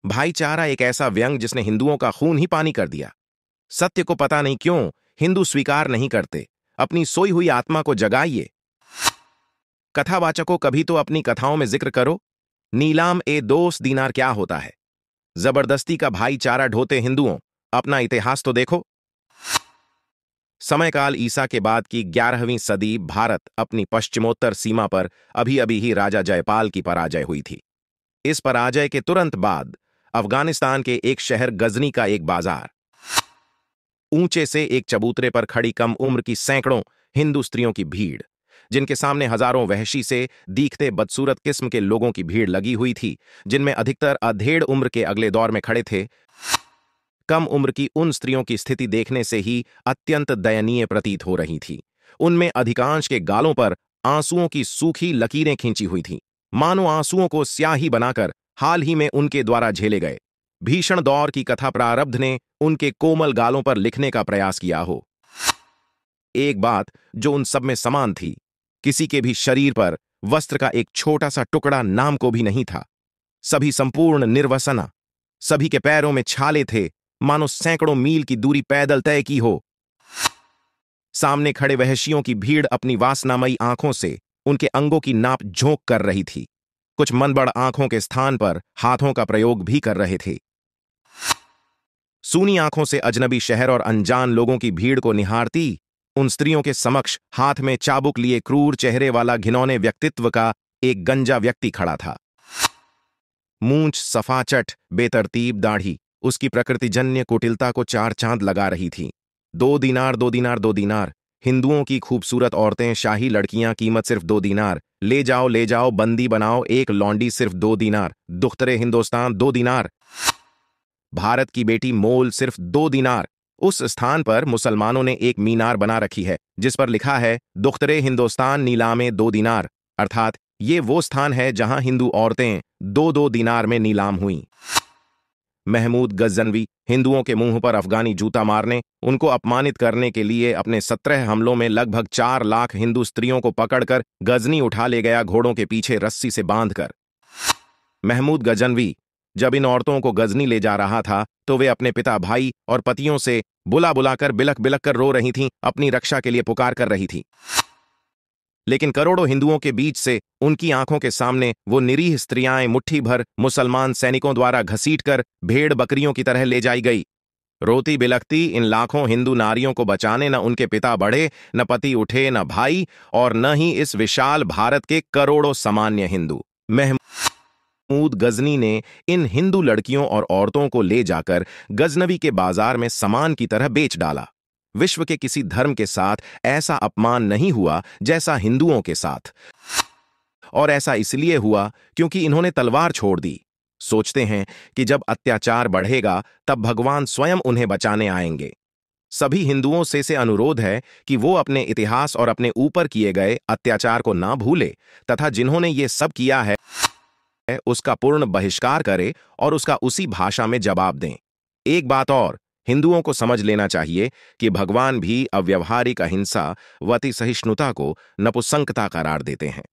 भाईचारा एक ऐसा व्यंग जिसने हिंदुओं का खून ही पानी कर दिया। सत्य को पता नहीं क्यों हिंदू स्वीकार नहीं करते। अपनी सोई हुई आत्मा को जगाइए। कथावाचकों, कभी तो अपनी कथाओं में जिक्र करो। नीलाम ए दोस्त दीनार क्या होता है? जबरदस्ती का भाईचारा ढोते हिंदुओं, अपना इतिहास तो देखो। समयकाल ईसा के बाद की 11वीं सदी, भारत अपनी पश्चिमोत्तर सीमा पर अभी अभी ही राजा जयपाल की पराजय हुई थी। इस पराजय के तुरंत बाद अफगानिस्तान के एक शहर गजनी का एक बाजार, ऊंचे से एक चबूतरे पर खड़ी कम उम्र की सैकड़ों हिंदू स्त्रियों की भीड़, जिनके सामने हजारों वहशी से दिखते बदसूरत किस्म के लोगों की भीड़ लगी हुई थी, जिनमें अधिकतर अधेड़ उम्र के अगले दौर में खड़े थे। कम उम्र की उन स्त्रियों की स्थिति देखने से ही अत्यंत दयनीय प्रतीत हो रही थी। उनमें अधिकांश के गालों पर आंसुओं की सूखी लकीरें खींची हुई थीं, मानो आंसुओं को स्याही बनाकर हाल ही में उनके द्वारा झेले गए भीषण दौर की कथा प्रारब्ध ने उनके कोमल गालों पर लिखने का प्रयास किया हो। एक बात जो उन सब में समान थी, किसी के भी शरीर पर वस्त्र का एक छोटा सा टुकड़ा नाम को भी नहीं था। सभी संपूर्ण निर्वसना, सभी के पैरों में छाले थे, मानो सैकड़ों मील की दूरी पैदल तय की हो। सामने खड़े वहशियों की भीड़ अपनी वासनामयी आंखों से उनके अंगों की नाप झोंक कर रही थी। कुछ मनबड़ आंखों के स्थान पर हाथों का प्रयोग भी कर रहे थे। सूनी आंखों से अजनबी शहर और अनजान लोगों की भीड़ को निहारती उन स्त्रियों के समक्ष हाथ में चाबुक लिए क्रूर चेहरे वाला घिनौने व्यक्तित्व का एक गंजा व्यक्ति खड़ा था। मूंछ सफाचट, बेतरतीब दाढ़ी उसकी प्रकृतिजन्य कुटिलता को चार चांद लगा रही थी। 2 दीनार, 2 दीनार, 2 दीनार। हिंदुओं की खूबसूरत औरतें, शाही लड़कियां, कीमत सिर्फ 2 दीनार। ले जाओ, ले जाओ, बंदी बनाओ एक लौंडी, सिर्फ 2 दीनार। दुख्तरे हिंदुस्तान, 2 दीनार। भारत की बेटी, मोल सिर्फ 2 दीनार। उस स्थान पर मुसलमानों ने एक मीनार बना रखी है जिस पर लिखा है दुख्तरे हिंदुस्तान नीलामे 2 दीनार, अर्थात ये वो स्थान है जहां हिंदू औरतें 2-2 दीनार में नीलाम हुईं। महमूद गजनवी हिंदुओं के मुंह पर अफगानी जूता मारने, उनको अपमानित करने के लिए अपने 17 हमलों में लगभग 4 लाख हिंदू स्त्रियों को पकड़कर गजनी उठा ले गया, घोड़ों के पीछे रस्सी से बांधकर। महमूद गजनवी जब इन औरतों को गजनी ले जा रहा था तो वे अपने पिता, भाई और पतियों से बुला बुलाकर, बिलख बिलख कर रो रही थीं, अपनी रक्षा के लिए पुकार कर रही थीं। लेकिन करोड़ों हिंदुओं के बीच से उनकी आंखों के सामने वो निरीह स्त्रियां मुट्ठी भर मुसलमान सैनिकों द्वारा घसीटकर भेड़ बकरियों की तरह ले जाई गई। रोती बिलखती इन लाखों हिंदू नारियों को बचाने न उनके पिता बढ़े, न पति उठे, न भाई, और न ही इस विशाल भारत के करोड़ों सामान्य हिंदू। महमूद गजनी ने इन हिंदू लड़कियों और औरतों को ले जाकर गजनवी के बाजार में सामान की तरह बेच डाला। विश्व के किसी धर्म के साथ ऐसा अपमान नहीं हुआ जैसा हिंदुओं के साथ, और ऐसा इसलिए हुआ क्योंकि इन्होंने तलवार छोड़ दी। सोचते हैं कि जब अत्याचार बढ़ेगा तब भगवान स्वयं उन्हें बचाने आएंगे। सभी हिंदुओं से अनुरोध है कि वो अपने इतिहास और अपने ऊपर किए गए अत्याचार को ना भूले तथा जिन्होंने ये सब किया है उसका पूर्ण बहिष्कार करे और उसका उसी भाषा में जवाब दें। एक बात और, हिंदुओं को समझ लेना चाहिए कि भगवान भी अव्यवहारिक अहिंसा व अति सहिष्णुता को नपुंसकता करार देते हैं।